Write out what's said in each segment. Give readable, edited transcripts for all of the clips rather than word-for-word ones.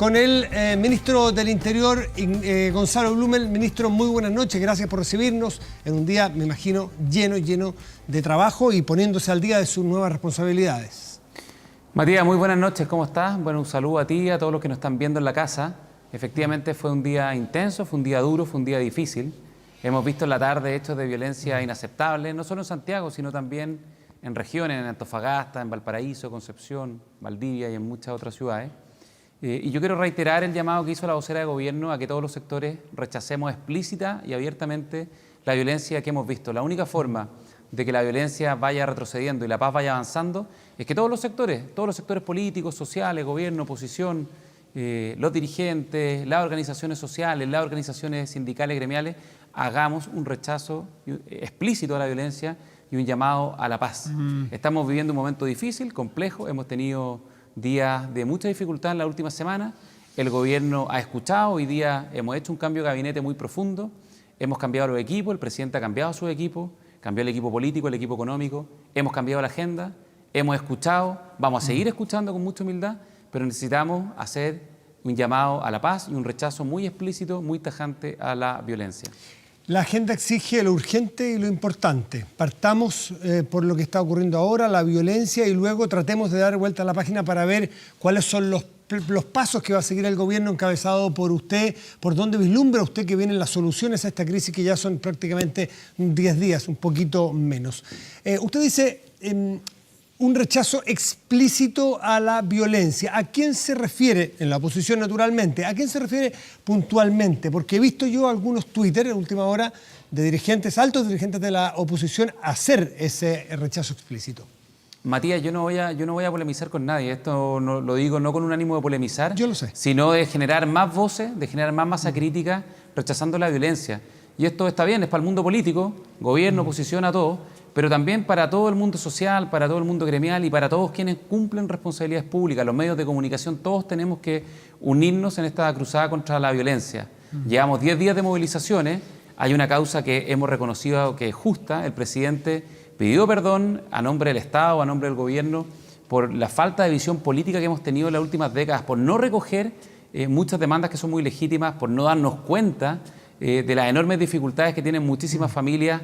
con el ministro del Interior, Gonzalo Blumel. Ministro, muy buenas noches, gracias por recibirnos en un día, me imagino, lleno de trabajo y poniéndose al día de sus nuevas responsabilidades. Matías, muy buenas noches, ¿cómo estás? Bueno, un saludo a ti y a todos los que nos están viendo en la casa. Efectivamente fue un día intenso, fue un día duro, fue un día difícil. Hemos visto en la tarde hechos de violencia inaceptables, no solo en Santiago, sino también en regiones, en Antofagasta, en Valparaíso, Concepción, Valdivia y en muchas otras ciudades. Y yo quiero reiterar el llamado que hizo la vocera de gobierno a que todos los sectores rechacemos explícita y abiertamente la violencia que hemos visto. La única forma de que la violencia vaya retrocediendo y la paz vaya avanzando es que todos los sectores políticos, sociales, gobierno, oposición, los dirigentes, las organizaciones sociales, las organizaciones sindicales, gremiales, hagamos un rechazo explícito a la violencia y un llamado a la paz. Estamos viviendo un momento difícil, complejo, hemos tenido días de mucha dificultad en la última semana. El gobierno ha escuchado, hoy día hemos hecho un cambio de gabinete muy profundo, hemos cambiado los equipos, el presidente ha cambiado su equipo, cambió el equipo político, el equipo económico, hemos cambiado la agenda, hemos escuchado, vamos a seguir escuchando con mucha humildad, pero necesitamos hacer un llamado a la paz y un rechazo muy explícito, muy tajante a la violencia. La agenda exige lo urgente y lo importante. Partamos por lo que está ocurriendo ahora, la violencia, y luego tratemos de dar vuelta a la página para ver cuáles son los pasos que va a seguir el gobierno encabezado por usted, por dónde vislumbra usted que vienen las soluciones a esta crisis que ya son prácticamente 10 días, un poquito menos. Usted dice un rechazo explícito a la violencia. ¿A quién se refiere? En la oposición, naturalmente. ¿A quién se refiere puntualmente? Porque he visto yo algunos Twitter en última hora de dirigentes, altos dirigentes de la oposición, hacer ese rechazo explícito. Matías, yo no voy a polemizar con nadie. Esto no, lo digo no con un ánimo de polemizar, yo lo sé, sino de generar más voces, de generar más masa crítica, rechazando la violencia. Y esto está bien, es para el mundo político, gobierno, oposición, a todos, pero también para todo el mundo social, para todo el mundo gremial y para todos quienes cumplen responsabilidades públicas, los medios de comunicación. Todos tenemos que unirnos en esta cruzada contra la violencia. Llevamos 10 días de movilizaciones, hay una causa que hemos reconocido que es justa. El presidente pidió perdón a nombre del Estado, a nombre del gobierno, por la falta de visión política que hemos tenido en las últimas décadas, por no recoger muchas demandas que son muy legítimas, por no darnos cuenta de las enormes dificultades que tienen muchísimas familias,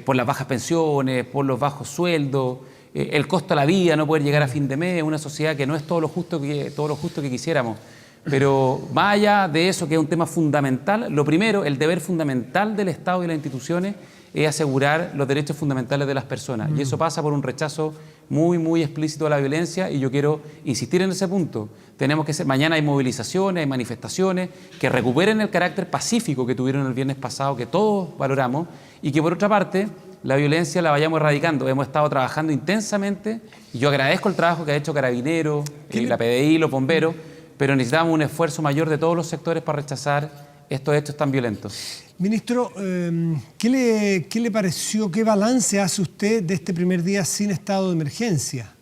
por las bajas pensiones, por los bajos sueldos, el costo de la vida, no poder llegar a fin de mes, una sociedad que no es todo lo justo que quisiéramos. Pero más allá de eso, que es un tema fundamental, lo primero, el deber fundamental del Estado y las instituciones es asegurar los derechos fundamentales de las personas. Y eso pasa por un rechazo muy explícito a la violencia, y yo quiero insistir en ese punto. Tenemos que ser, mañana hay movilizaciones, hay manifestaciones que recuperen el carácter pacífico que tuvieron el viernes pasado, que todos valoramos, y que por otra parte la violencia la vayamos erradicando. Hemos estado trabajando intensamente y yo agradezco el trabajo que ha hecho Carabineros, la PDI, los bomberos, pero necesitamos un esfuerzo mayor de todos los sectores para rechazar estos hechos tan violentos. Ministro, ¿qué le pareció, qué balance hace usted de este primer día sin estado de emergencia?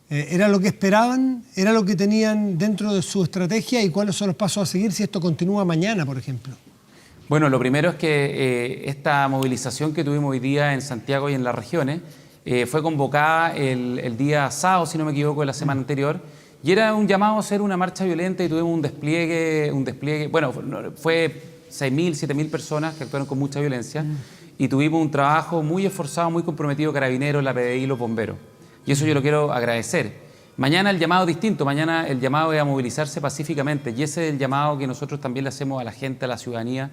¿Era lo que esperaban? ¿Era lo que tenían dentro de su estrategia? ¿Y cuáles son los pasos a seguir si esto continúa mañana, por ejemplo? Bueno, lo primero es que esta movilización que tuvimos hoy día en Santiago y en las regiones fue convocada el día sábado, si no me equivoco, de la semana anterior, y era un llamado a hacer una marcha violenta, y tuvimos un despliegue, bueno, fue 6.000, 7.000 personas que actuaron con mucha violencia, y tuvimos un trabajo muy esforzado, muy comprometido, Carabineros, la PDI y los bomberos. Y eso yo lo quiero agradecer. Mañana el llamado es distinto, mañana el llamado es a movilizarse pacíficamente, y ese es el llamado que nosotros también le hacemos a la gente, a la ciudadanía,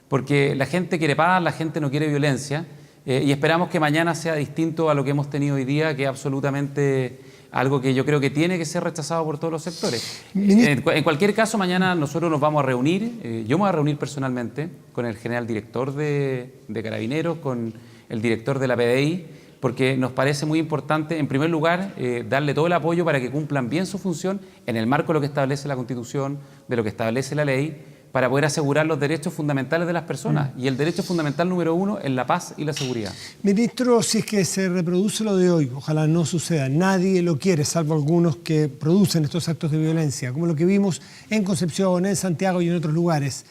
porque la gente quiere paz, la gente no quiere violencia, y esperamos que mañana sea distinto a lo que hemos tenido hoy día, que es absolutamente algo que yo creo que tiene que ser rechazado por todos los sectores. En cualquier caso, mañana nosotros nos vamos a reunir, yo me voy a reunir personalmente con el general director de Carabineros, con el director de la PDI, porque nos parece muy importante, en primer lugar, darle todo el apoyo para que cumplan bien su función en el marco de lo que establece la Constitución, de lo que establece la ley, para poder asegurar los derechos fundamentales de las personas. Y el derecho fundamental número 1 es la paz y la seguridad. Ministro, si es que se reproduce lo de hoy, ojalá no suceda, nadie lo quiere, salvo algunos que producen estos actos de violencia, como lo que vimos en Concepción, en Santiago y en otros lugares.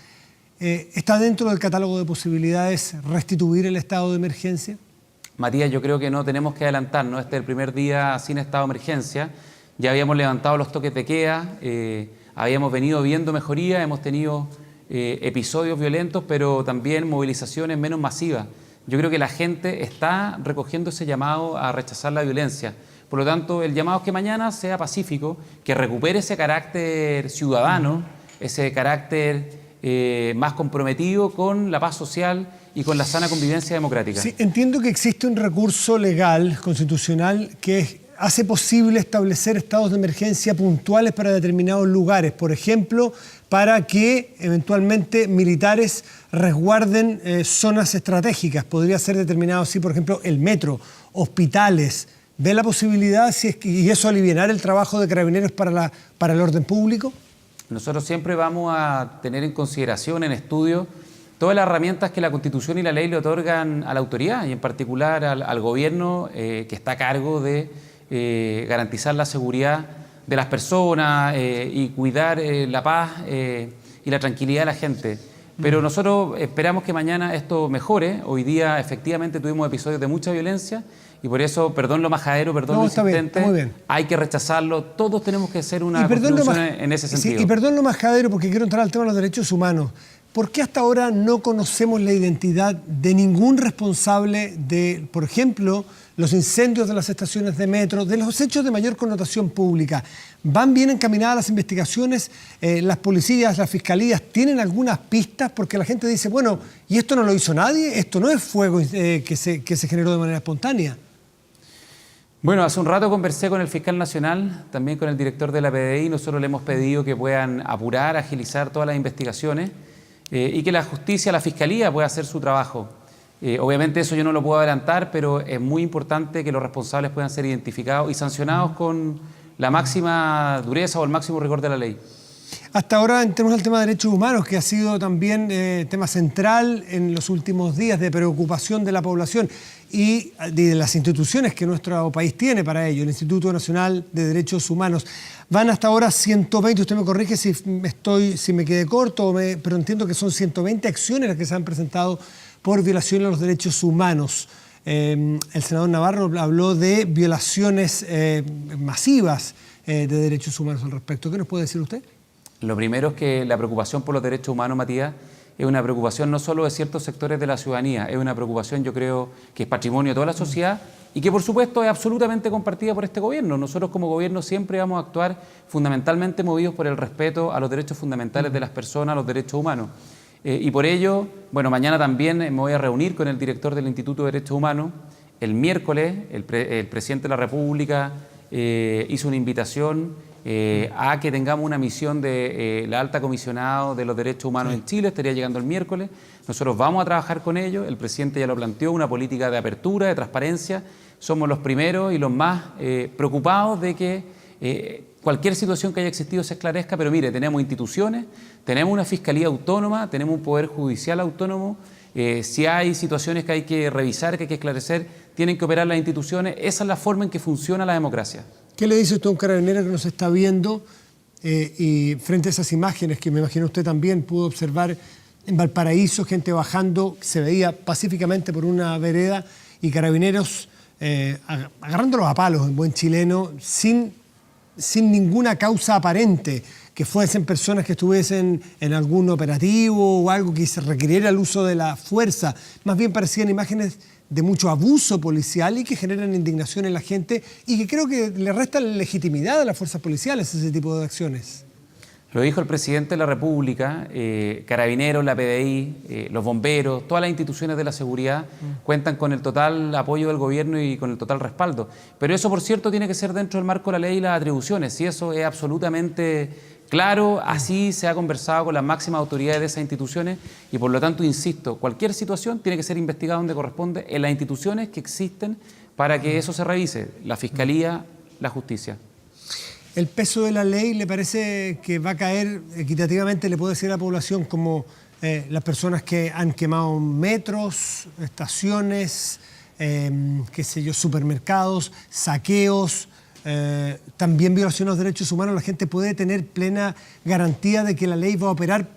¿Está dentro del catálogo de posibilidades restituir el estado de emergencia? Matías, yo creo que no tenemos que adelantarnos. Este es el primer día sin estado de emergencia. Ya habíamos levantado los toques de queda, habíamos venido viendo mejoría, hemos tenido episodios violentos, pero también movilizaciones menos masivas. Yo creo que la gente está recogiendo ese llamado a rechazar la violencia. Por lo tanto, el llamado es que mañana sea pacífico, que recupere ese carácter ciudadano, ese carácter más comprometido con la paz social y con la sana convivencia democrática. Sí, entiendo que existe un recurso legal, constitucional, que hace posible establecer estados de emergencia puntuales para determinados lugares. Por ejemplo, para que eventualmente militares resguarden zonas estratégicas. Podría ser determinado así, por ejemplo, el metro, hospitales. ¿Ve la posibilidad y eso aliviar el trabajo de Carabineros para el orden público? Nosotros siempre vamos a tener en consideración, en estudio, todas las herramientas que la Constitución y la ley le otorgan a la autoridad y en particular al gobierno que está a cargo de garantizar la seguridad de las personas y cuidar la paz y la tranquilidad de la gente. Pero nosotros esperamos que mañana esto mejore. Hoy día efectivamente tuvimos episodios de mucha violencia y por eso, perdón lo majadero, perdón lo insistente, está muy bien. Hay que rechazarlo. Todos tenemos que hacer una contribución en ese sentido. Sí, y perdón lo majadero porque quiero entrar al tema de los derechos humanos. ¿Por qué hasta ahora no conocemos la identidad de ningún responsable de, por ejemplo, los incendios de las estaciones de metro, de los hechos de mayor connotación pública? ¿Van bien encaminadas las investigaciones? ¿Las policías, las fiscalías tienen algunas pistas? Porque la gente dice, bueno, ¿y esto no lo hizo nadie? ¿Esto no es fuego que se generó de manera espontánea? Bueno, hace un rato conversé con el fiscal nacional, también con el director de la PDI. Nosotros le hemos pedido que puedan apurar, agilizar todas las investigaciones y que la justicia, la fiscalía pueda hacer su trabajo. Obviamente eso yo no lo puedo adelantar, pero es muy importante que los responsables puedan ser identificados y sancionados con la máxima dureza o el máximo rigor de la ley. Hasta ahora, en términos del tema de derechos humanos, que ha sido también tema central en los últimos días de preocupación de la población y de las instituciones que nuestro país tiene para ello, el Instituto Nacional de Derechos Humanos. Van hasta ahora 120, usted me corrige si me quedé corto, pero entiendo que son 120 acciones las que se han presentado por violación a los derechos humanos. El senador Navarro habló de violaciones masivas de derechos humanos al respecto. ¿Qué nos puede decir usted? Lo primero es que la preocupación por los derechos humanos, Matías, es una preocupación no solo de ciertos sectores de la ciudadanía, es una preocupación, yo creo, que es patrimonio de toda la sociedad y que, por supuesto, es absolutamente compartida por este gobierno. Nosotros, como gobierno, siempre vamos a actuar fundamentalmente movidos por el respeto a los derechos fundamentales de las personas, a los derechos humanos. Y por ello, bueno, mañana también me voy a reunir con el director del Instituto de Derechos Humanos. El miércoles, el presidente de la República hizo una invitación a que tengamos una misión de la alta comisionada de los derechos humanos en Chile. Estaría llegando el miércoles. Nosotros vamos a trabajar con ellos. El presidente ya lo planteó, una política de apertura, de transparencia. Somos los primeros y los más preocupados de que cualquier situación que haya existido se esclarezca, pero mire, tenemos instituciones, tenemos una fiscalía autónoma, tenemos un poder judicial autónomo. Si hay situaciones que hay que revisar, que hay que esclarecer, tienen que operar las instituciones. Esa es la forma en que funciona la democracia. ¿Qué le dice usted a un carabinero que nos está viendo y frente a esas imágenes que me imagino usted también pudo observar en Valparaíso, gente bajando, se veía pacíficamente por una vereda y carabineros agarrándolos a palos en buen chileno sin ninguna causa aparente, que fuesen personas que estuviesen en algún operativo o algo que se requiriera el uso de la fuerza? Más bien parecían imágenes de mucho abuso policial y que generan indignación en la gente y que creo que le restan legitimidad a las fuerzas policiales ese tipo de acciones. Lo dijo el presidente de la República, Carabineros, la PDI, los bomberos, todas las instituciones de la seguridad cuentan con el total apoyo del gobierno y con el total respaldo. Pero eso, por cierto, tiene que ser dentro del marco de la ley y las atribuciones, y eso es absolutamente claro. Así se ha conversado con las máximas autoridades de esas instituciones y, por lo tanto, insisto, cualquier situación tiene que ser investigada donde corresponde en las instituciones que existen para que eso se revise, la Fiscalía, la Justicia. ¿El peso de la ley le parece que va a caer equitativamente, le puede decir a la población, como las personas que han quemado metros, estaciones, qué sé yo, supermercados, saqueos, también violación a los derechos humanos? La gente puede tener plena garantía de que la ley va a operar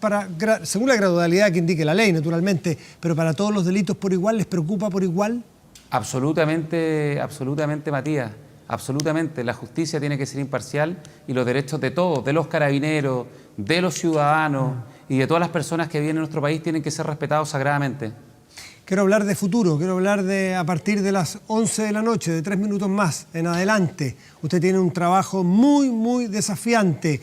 según la gradualidad que indique la ley, naturalmente, pero para todos los delitos por igual. ¿Les preocupa por igual? Absolutamente, absolutamente, Matías. absolutamente. La justicia tiene que ser imparcial y los derechos de todos, de los carabineros, de los ciudadanos y de todas las personas que viven en nuestro país tienen que ser respetados sagradamente. Quiero hablar de futuro, quiero hablar de a partir de las 11 de la noche, de 3 minutos más en adelante. Usted tiene un trabajo muy desafiante.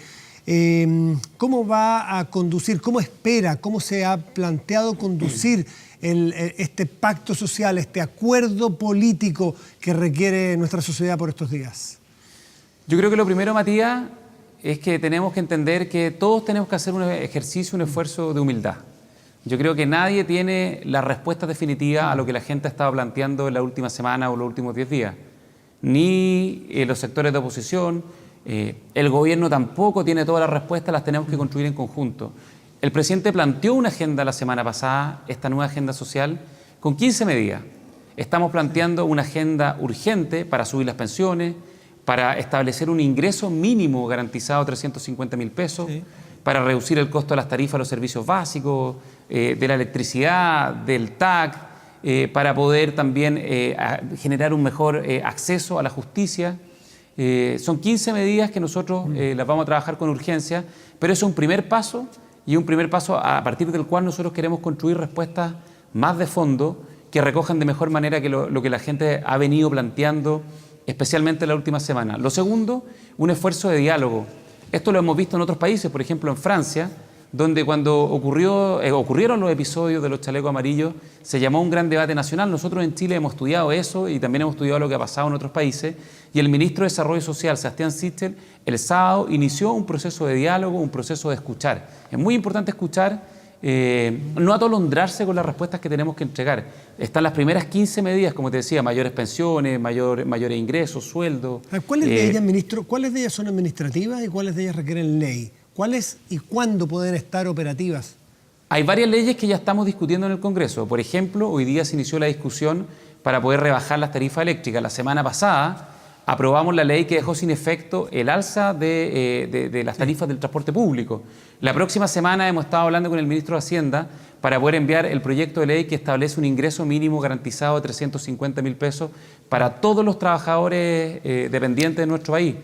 ¿Cómo va a conducir, cómo espera, cómo se ha planteado conducir este pacto social, este acuerdo político que requiere nuestra sociedad por estos días? Yo creo que lo primero, Matías, es que tenemos que entender que todos tenemos que hacer un ejercicio, un esfuerzo de humildad. Yo creo que nadie tiene la respuesta definitiva a lo que la gente ha estado planteando en la última semana o los últimos 10 días. Ni los sectores de oposición, el gobierno tampoco tiene todas las respuestas, las tenemos que construir en conjunto. El presidente planteó una agenda la semana pasada, esta nueva agenda social, con 15 medidas. Estamos planteando una agenda urgente para subir las pensiones, para establecer un ingreso mínimo garantizado de 350.000 pesos, sí, para reducir el costo de las tarifas de los servicios básicos, de la electricidad, del TAC, para poder también generar un mejor acceso a la justicia. Son 15 medidas que nosotros las vamos a trabajar con urgencia, pero es un primer paso y un primer paso a partir del cual nosotros queremos construir respuestas más de fondo que recojan de mejor manera que lo que la gente ha venido planteando, especialmente en la última semana. Lo segundo, un esfuerzo de diálogo. Esto lo hemos visto en otros países, por ejemplo en Francia, donde cuando ocurrieron los episodios de los chalecos amarillos, se llamó un gran debate nacional. Nosotros en Chile hemos estudiado eso y también hemos estudiado lo que ha pasado en otros países. Y el ministro de Desarrollo Social, Sebastián Sichel, el sábado inició un proceso de diálogo, un proceso de escuchar. Es muy importante escuchar, no atolondrarse con las respuestas que tenemos que entregar. Están las primeras 15 medidas, como te decía, mayores pensiones, mayores ingresos, sueldos. ¿Cuáles de ellas, ministro, cuáles de ellas son administrativas y cuáles de ellas requieren ley? ¿Cuáles y cuándo pueden estar operativas? Hay varias leyes que ya estamos discutiendo en el Congreso. Por ejemplo, hoy día se inició la discusión para poder rebajar las tarifas eléctricas. La semana pasada aprobamos la ley que dejó sin efecto el alza de las tarifas del transporte público. La próxima semana hemos estado hablando con el ministro de Hacienda para poder enviar el proyecto de ley que establece un ingreso mínimo garantizado de 350.000 pesos para todos los trabajadores dependientes de nuestro país.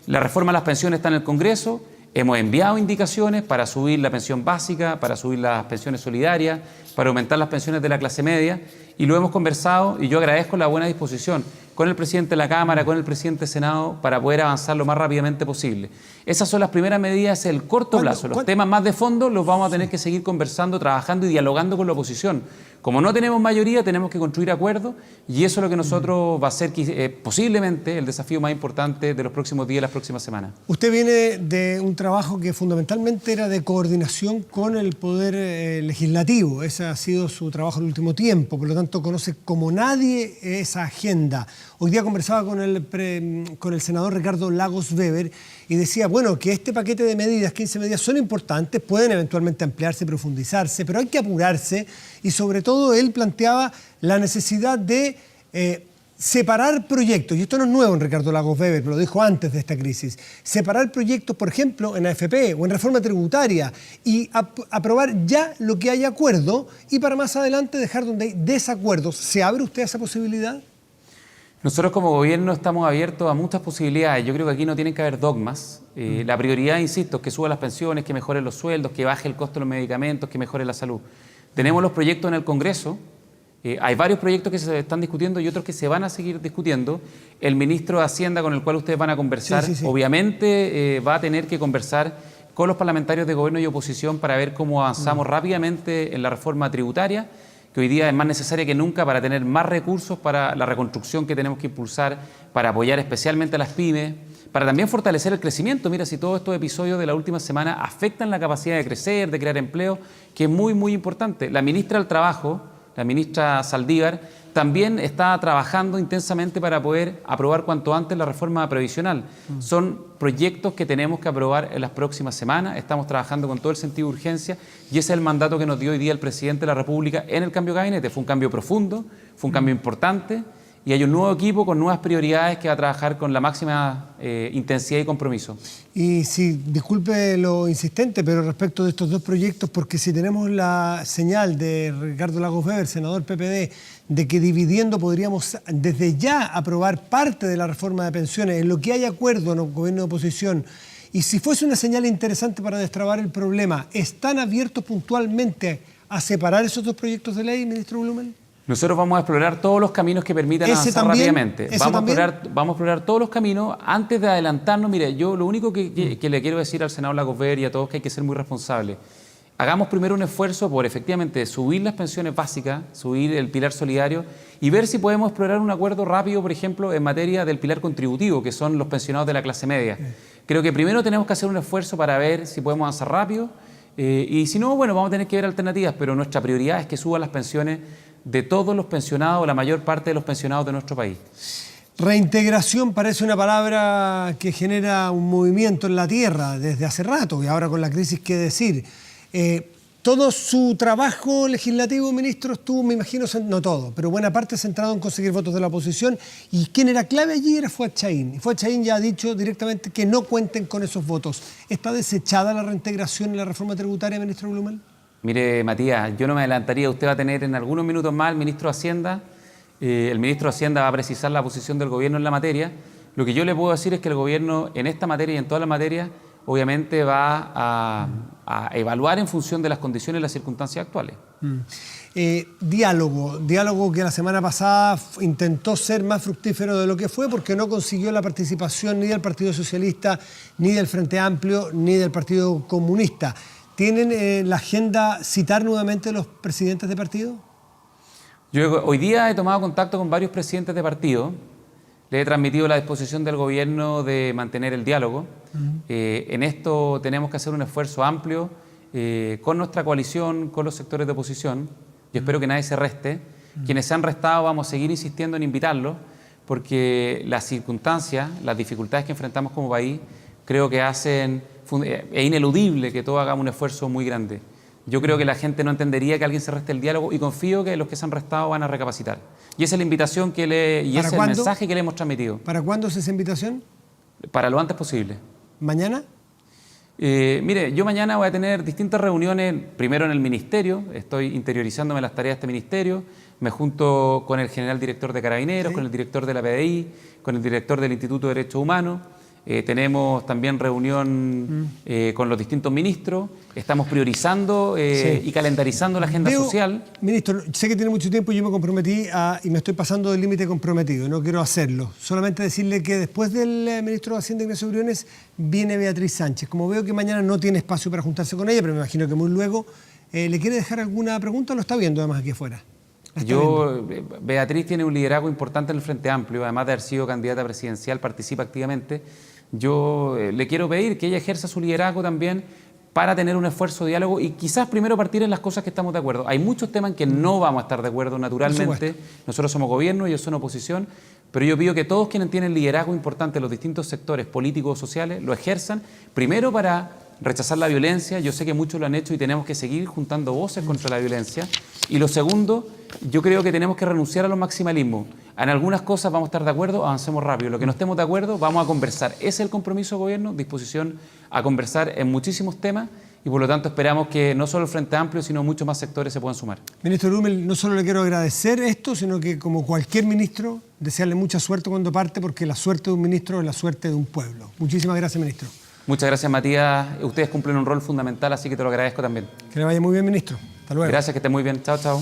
La reforma a las pensiones está en el Congreso. Hemos enviado indicaciones para subir la pensión básica, para subir las pensiones solidarias, para aumentar las pensiones de la clase media y lo hemos conversado y yo agradezco la buena disposición con el presidente de la Cámara, con el presidente del Senado para poder avanzar lo más rápidamente posible. Esas son las primeras medidas, el corto plazo. Los temas más de fondo los vamos a tener que seguir conversando, trabajando y dialogando con la oposición. Como no tenemos mayoría, tenemos que construir acuerdos y eso es lo que nosotros va a ser posiblemente el desafío más importante de los próximos días, las próximas semanas. Usted viene de un trabajo que fundamentalmente era de coordinación con el Poder Legislativo. Ese ha sido su trabajo en el último tiempo, por lo tanto conoce como nadie esa agenda. Hoy día conversaba con el senador Ricardo Lagos Weber y decía, bueno, que este paquete de medidas, 15 medidas, son importantes, pueden eventualmente ampliarse, profundizarse, pero hay que apurarse y sobre todo él planteaba la necesidad de separar proyectos, y esto no es nuevo en Ricardo Lagos Weber, pero lo dijo antes de esta crisis, separar proyectos, por ejemplo, en AFP o en reforma tributaria y aprobar ya lo que hay acuerdo y para más adelante dejar donde hay desacuerdos. ¿Se abre usted a esa posibilidad? Nosotros como gobierno estamos abiertos a muchas posibilidades. Yo creo que aquí no tienen que haber dogmas. La prioridad, insisto, es que suban las pensiones, que mejoren los sueldos, que baje el costo de los medicamentos, que mejore la salud. Tenemos los proyectos en el Congreso. Hay varios proyectos que se están discutiendo y otros que se van a seguir discutiendo. El ministro de Hacienda, con el cual ustedes van a conversar, obviamente va a tener que conversar con los parlamentarios de gobierno y oposición para ver cómo avanzamos rápidamente en la reforma tributaria, que hoy día es más necesaria que nunca para tener más recursos para la reconstrucción que tenemos que impulsar, para apoyar especialmente a las pymes, para también fortalecer el crecimiento. Mira, si todos estos episodios de la última semana afectan la capacidad de crecer, de crear empleo, que es muy importante. La ministra del Trabajo, la ministra Saldívar, también está trabajando intensamente para poder aprobar cuanto antes la reforma previsional. Son proyectos que tenemos que aprobar en las próximas semanas. Estamos trabajando con todo el sentido de urgencia y ese es el mandato que nos dio hoy día el presidente de la República en el cambio de gabinete. Fue un cambio profundo, fue un cambio importante y hay un nuevo equipo con nuevas prioridades que va a trabajar con la máxima intensidad y compromiso. Y sí, disculpe lo insistente, pero respecto de estos dos proyectos, porque si tenemos la señal de Ricardo Lagos Weber, senador PPD, de que dividiendo podríamos desde ya aprobar parte de la reforma de pensiones, en lo que hay acuerdo en el gobierno de oposición, y si fuese una señal interesante para destrabar el problema, ¿están abiertos puntualmente a separar esos dos proyectos de ley, ministro Blumel? Nosotros vamos a explorar todos los caminos que permitan avanzar rápidamente. Vamos a explorar todos los caminos antes de adelantarnos. Mire, yo lo único que le quiero decir al senador Lagos Weber y a todos que hay que ser muy responsables. Hagamos primero un esfuerzo por efectivamente subir las pensiones básicas, subir el pilar solidario y ver si podemos explorar un acuerdo rápido, por ejemplo, en materia del pilar contributivo, que son los pensionados de la clase media. Creo que primero tenemos que hacer un esfuerzo para ver si podemos avanzar rápido y si no, bueno, vamos a tener que ver alternativas, pero nuestra prioridad es que suban las pensiones de todos los pensionados, o la mayor parte de los pensionados de nuestro país. Reintegración parece una palabra que genera un movimiento en la tierra desde hace rato, y ahora con la crisis, ¿qué decir? Todo su trabajo legislativo, ministro, estuvo, me imagino, no todo, pero buena parte centrado en conseguir votos de la oposición, y quien era clave allí era Fuad Chahín. Y Fuad Chahín ya ha dicho directamente que no cuenten con esos votos. ¿Está desechada la reintegración y la reforma tributaria, ministro Blumel? Mire, Matías, yo no me adelantaría. Usted va a tener en algunos minutos más al ministro de Hacienda. El ministro de Hacienda va a precisar la posición del gobierno en la materia. Lo que yo le puedo decir es que el gobierno en esta materia y en todas las materias obviamente va a evaluar en función de las condiciones y las circunstancias actuales. Diálogo que la semana pasada intentó ser más fructífero de lo que fue porque no consiguió la participación ni del Partido Socialista, ni del Frente Amplio, ni del Partido Comunista. ¿Tienen la agenda citar nuevamente a los presidentes de partido? Yo hoy día he tomado contacto con varios presidentes de partido. Le he transmitido la disposición del gobierno de mantener el diálogo. En esto tenemos que hacer un esfuerzo amplio con nuestra coalición, con los sectores de oposición. Yo espero que nadie se reste. Quienes se han restado vamos a seguir insistiendo en invitarlos porque las circunstancias, las dificultades que enfrentamos como país, creo que hacen... Es ineludible que todos hagamos un esfuerzo muy grande. Yo creo que la gente no entendería que alguien se reste el diálogo y confío que los que se han restado van a recapacitar. Y esa es la invitación y ese es el mensaje que le hemos transmitido. ¿Para cuándo es esa invitación? Para lo antes posible. ¿Mañana? Mire, yo mañana voy a tener distintas reuniones, primero en el ministerio, estoy interiorizándome las tareas de este ministerio, me junto con el general director de Carabineros, con el director de la PDI, con el director del Instituto de Derechos Humanos. Tenemos también reunión con los distintos ministros, estamos priorizando y calendarizando la agenda social. Ministro, sé que tiene mucho tiempo y yo me comprometí y me estoy pasando del límite comprometido, no quiero hacerlo. Solamente decirle que después del ministro de Hacienda, Ignacio Briones, viene Beatriz Sánchez. Como veo que mañana no tiene espacio para juntarse con ella, pero me imagino que muy luego, ¿le quiere dejar alguna pregunta o lo está viendo además aquí afuera? Beatriz tiene un liderazgo importante en el Frente Amplio, además de haber sido candidata presidencial, participa activamente. Yo le quiero pedir que ella ejerza su liderazgo también para tener un esfuerzo de diálogo y quizás primero partir en las cosas que estamos de acuerdo. Hay muchos temas en que no vamos a estar de acuerdo naturalmente. Nosotros somos gobierno, ellos son oposición, pero yo pido que todos quienes tienen liderazgo importante en los distintos sectores políticos o sociales lo ejerzan, primero para rechazar la violencia. Yo sé que muchos lo han hecho y tenemos que seguir juntando voces contra la violencia. Y lo segundo, yo creo que tenemos que renunciar a los maximalismos. En algunas cosas vamos a estar de acuerdo, avancemos rápido. Lo que no estemos de acuerdo, vamos a conversar. Ese es el compromiso del gobierno, disposición a conversar en muchísimos temas y por lo tanto esperamos que no solo el Frente Amplio, sino muchos más sectores se puedan sumar. Ministro Blumel, no solo le quiero agradecer esto, sino que como cualquier ministro, desearle mucha suerte cuando parte, porque la suerte de un ministro es la suerte de un pueblo. Muchísimas gracias, ministro. Muchas gracias, Matías. Ustedes cumplen un rol fundamental, así que te lo agradezco también. Que le vaya muy bien, ministro. Hasta luego. Gracias, que esté muy bien. Chao, chao.